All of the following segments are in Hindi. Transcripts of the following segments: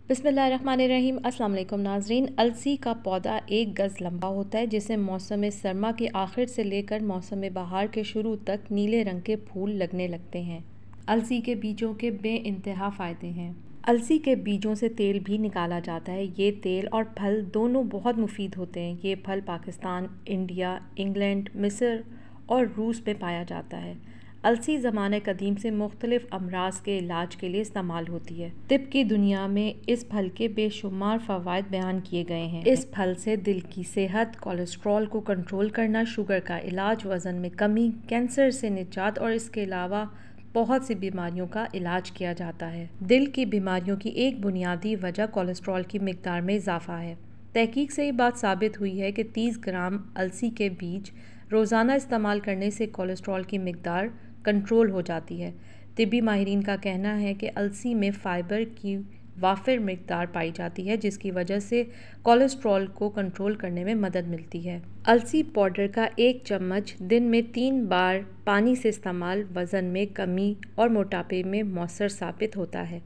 बिस्मिल्लाहिर्रहमानिर्रहीम। अस्सलाम वालेकुम नाज़रीन। अलसी का पौधा 1 गज़ लंबा होता है जिसे मौसम सरमा के आखिर से लेकर मौसम बहार के शुरू तक नीले रंग के फूल लगने लगते हैं। अलसी के बीजों के बेइंतहा फ़ायदे हैं। अलसी के बीजों से तेल भी निकाला जाता है। ये तेल और फल दोनों बहुत मुफीद होते हैं। ये फल पाकिस्तान, इंडिया, इंग्लैंड, मिस्र और रूस में पाया जाता है। अलसी ज़माने कदीम से मुख्तलिफ़ अमराज के इलाज के लिए इस्तेमाल होती है। तिब की दुनिया में इस फल के बेशुमार फ़वाइद बयान किए गए हैं। इस फल से दिल की सेहत, कोलेस्ट्रॉल को कंट्रोल करना, शुगर का इलाज, वज़न में कमी, कैंसर से निजात और इसके अलावा बहुत सी बीमारियों का इलाज किया जाता है। दिल की बीमारियों की एक बुनियादी वजह कोलेस्ट्रॉल की मिकदार में इजाफा है। तहकीक से ये बात साबित हुई है कि 30 ग्राम अलसी के बीज रोज़ाना इस्तेमाल करने से कोलेस्ट्रॉल की मिकदार कंट्रोल हो जाती है। तिब्बी माहिरीन का कहना है कि अलसी में फ़ाइबर की वाफिर मिकदार पाई जाती है जिसकी वजह से कोलेस्ट्रॉल को कंट्रोल करने में मदद मिलती है। अलसी पाउडर का 1 चम्मच दिन में 3 बार पानी से इस्तेमाल वज़न में कमी और मोटापे में मौसर साबित होता है।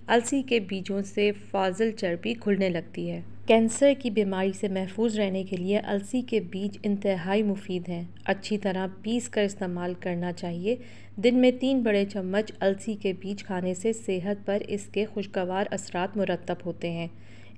अलसी के बीजों से फाजिल चर्बी खुलने लगती है। कैंसर की बीमारी से महफूज रहने के लिए अलसी के बीज इंतहाई मुफीद हैं। अच्छी तरह पीस कर इस्तेमाल करना चाहिए। दिन में 3 बड़े चम्मच अलसी के बीज खाने से सेहत पर इसके खुशगवार असरात मुरतब होते हैं।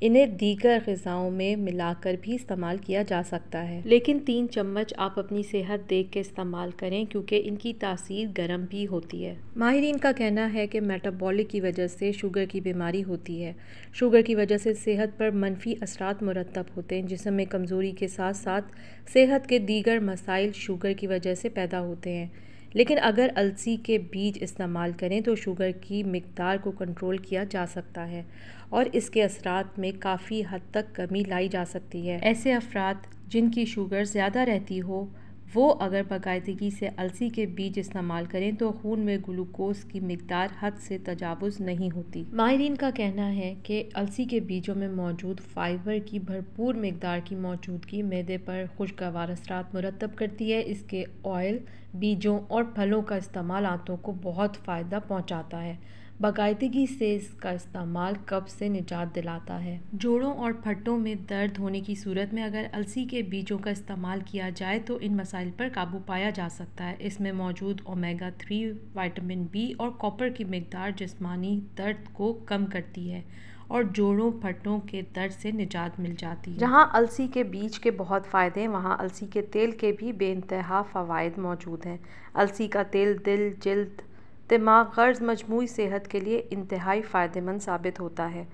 इन्हें दीगर ग़िज़ाओं में मिलाकर भी इस्तेमाल किया जा सकता है, लेकिन 3 चम्मच आप अपनी सेहत देख के इस्तेमाल करें क्योंकि इनकी तासीर गर्म भी होती है। माहिरीन का कहना है कि मेटाबॉलिक की वजह से शुगर की बीमारी होती है। शुगर की वजह से सेहत पर मनफी असरात मुरतब होते हैं। जिस्म में कमज़ोरी के साथ साथ सेहत के दीगर मसाइल शुगर की वजह से पैदा होते हैं। लेकिन अगर अलसी के बीज इस्तेमाल करें तो शुगर की मिकदार को कंट्रोल किया जा सकता है और इसके असरात में काफ़ी हद तक कमी लाई जा सकती है। ऐसे अफराद जिनकी शुगर ज़्यादा रहती हो वो अगर बाकायदगी से अलसी के बीज इस्तेमाल करें तो खून में ग्लूकोज की मिकदार हद से तजावुज़ नहीं होती। माहिरीन का कहना है कि अलसी के बीजों में मौजूद फ़ाइबर की भरपूर मिकदार की मौजूदगी मैदे पर खुशगवार असरात मुरतब करती है। इसके ऑयल, बीजों और फलों का इस्तेमाल आंतों को बहुत फ़ायदा पहुँचाता है। बाकायदगी से इसका इस्तेमाल कब्ज़ से निजात दिलाता है। जोड़ों और फट्टों में दर्द होने की सूरत में अगर अलसी के बीजों का इस्तेमाल किया जाए तो इन मसाइल पर काबू पाया जा सकता है। इसमें मौजूद ओमेगा 3, विटामिन बी और कॉपर की मिकदार जिस्मानी दर्द को कम करती है और जोड़ों फट्टों के दर्द से निजात मिल जाती है। जहाँ अलसी के बीज के बहुत फ़ायदे हैं वहाँ अलसी के तेल के भी बेइंतहा फ़वाइद मौजूद हैं। अलसी का तेल दिल, जिल्द, दिमाग, गर्ज मजमूई सेहत के लिए इंतहाई फ़ायदेमंद साबित होता है।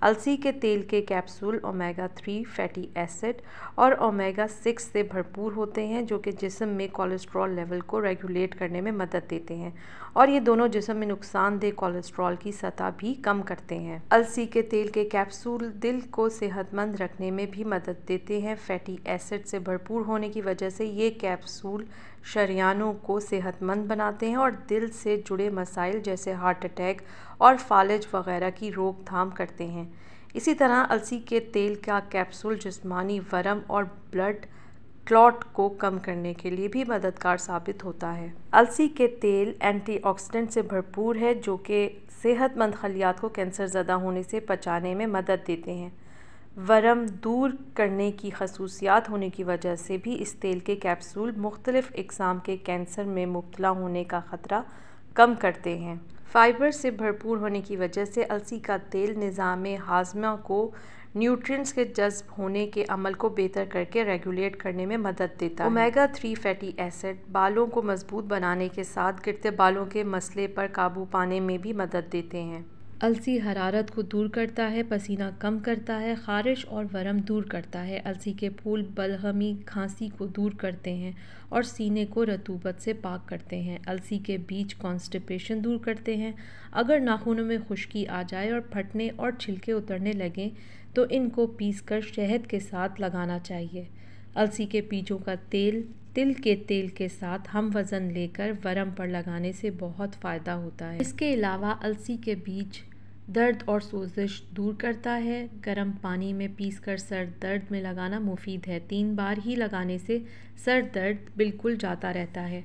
अलसी के तेल के कैप्सूल ओमेगा 3 फैटी एसिड और ओमेगा 6 से भरपूर होते हैं जो कि जिस्म में कोलेस्ट्रॉल लेवल को रेगुलेट करने में मदद देते हैं और ये दोनों जिस्म में नुकसानदेह कोलेस्ट्रॉल की सतह भी कम करते हैं। अलसी के तेल के कैप्सूल दिल को सेहतमंद रखने में भी मदद देते हैं। फैटी एसिड से भरपूर होने की वजह से ये कैप्सूल शरियानों को सेहतमंद बनाते हैं और दिल से जुड़े मसाइल जैसे हार्ट अटैक और फालिज वगैरह की रोकथाम करते हैं। इसी तरह अलसी के तेल का कैप्सूल जिस्मानी वरम और ब्लड क्लॉट को कम करने के लिए भी मददगार साबित होता है। अलसी के तेल एंटीऑक्सीडेंट से भरपूर है जो कि सेहतमंद खलियात को कैंसर ज़दा होने से बचाने में मदद देते हैं। वरम दूर करने की खसूसियात होने की वजह से भी इस तेल के कैप्सूल मुख्तलिफ़ इक़साम के कैंसर में मुब्तला होने का ख़तरा कम करते हैं। फ़ाइबर से भरपूर होने की वजह से अलसी का तेल निज़ाम हाज़मा को न्यूट्रिएंट्स के जज़्ब होने के अमल को बेहतर करके रेगुलेट करने में मदद देता है। ओमेगा 3 फैटी एसिड बालों को मजबूत बनाने के साथ गिरते बालों के मसले पर काबू पाने में भी मदद देते हैं। अलसी हरारत को दूर करता है, पसीना कम करता है, ख़ारिश और वरम दूर करता है। अलसी के फूल बलगमी, खांसी को दूर करते हैं और सीने को रतूबत से पाक करते हैं। अलसी के बीज कॉन्स्टिपेशन दूर करते हैं। अगर नाखूनों में खुश्की आ जाए और फटने और छिलके उतरने लगें तो इनको पीसकर शहद के साथ लगाना चाहिए। अलसी के बीजों का तेल तिल के तेल के साथ हम वज़न लेकर वरम पर लगाने से बहुत फ़ायदा होता है। इसके अलावा अलसी के बीज दर्द और सोजिश दूर करता है। गर्म पानी में पीसकर सर दर्द में लगाना मुफीद है। 3 बार ही लगाने से सर दर्द बिल्कुल जाता रहता है।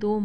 2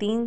3